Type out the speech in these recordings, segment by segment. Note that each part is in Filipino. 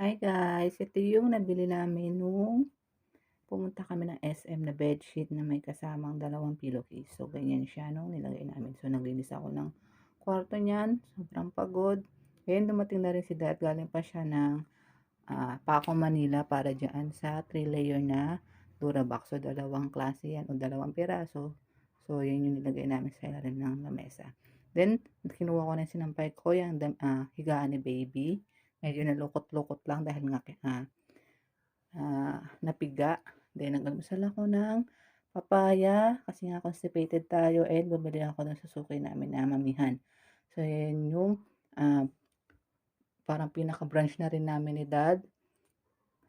Hi guys, ito yung nabili namin nung pumunta kami ng SM na bedsheet na may kasamang 2 pillowcase. So, ganyan siya nung nilagay namin. So, naglinis ako ng kwarto niyan. Sobrang pagod. Ngayon, dumating na rin si Dad. Galing pa siya ng Paco, Manila para dyan sa 3-layer na Durabox. So, dalawang klase yan o 2 piraso. So, yun yung nilagay namin sa ilalim ng lamesa. Then, kinuha ko na sinampay ko yung higaan ni baby. Medyo nalukot-lukot lang dahil nga napiga. Then, nag-almusal ako ng papaya kasi nga constipated tayo and bumili ako dun sa suki namin na mamihan. So, yan yung ah, parang pinaka-brunch na rin namin ni Dad.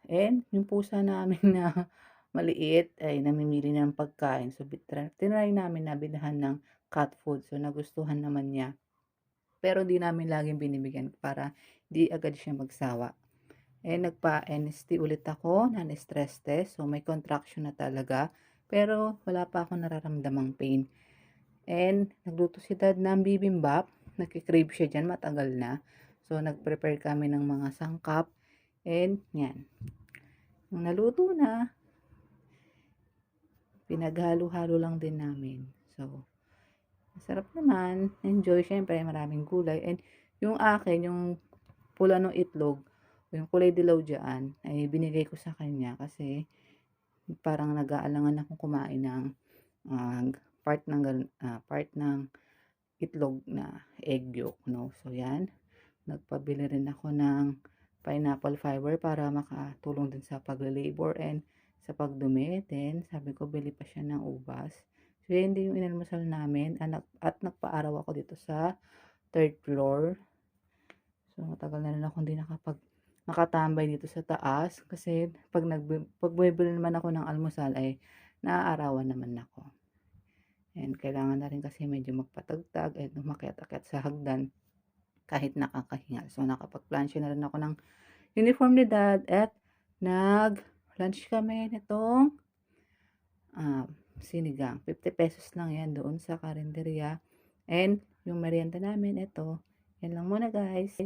And yung pusa namin na maliit ay namimili ng pagkain. So, tinry namin na bilhan ng cat food. So, nagustuhan naman niya. Pero di namin laging binibigyan para di agad siya magsawa. Nagpa-NST ulit ako, non-stress test. So, may contraction na talaga. Pero, wala pa ako nararamdamang pain. And, nagluto si Dad ng bibimbap. Nagkikrave siya dyan, matagal na. So, nag-prepare kami ng mga sangkap. And, yan. Nung naluto na, pinaghalo-halo lang din namin. So, masarap naman. Enjoy, syempre, maraming gulay. And, yung akin, yung pula ng itlog, yung kulay dilaw dyan, ay binigay ko sa kanya kasi parang nag-aalangan akong kumain ng ah, part ng itlog na egg yolk, no? So, yan. Nagpabili rin ako ng pineapple fiber para makatulong din sa pagle-labor and sa pagdumi. Then, sabi ko, bili pa siya ng ubas. So, yan din yung inalmusal namin. At nagpaaraw ako dito sa 3rd floor. So, matagal na rin akong hindi nakatambay dito sa taas. Kasi, pag bumibili naman ako ng almusal, ay naaarawan naman ako. And, kailangan na rin kasi medyo magpatagtag at umakyat-akyat sa hagdan kahit nakakahingal. So, nakapag-plancha na rin ako ng uniform ni Dad at nag-lunch kami nitong sinigang. 50 pesos lang yan doon sa karinderya. And, yung merienda namin, ito. Yan lang muna guys.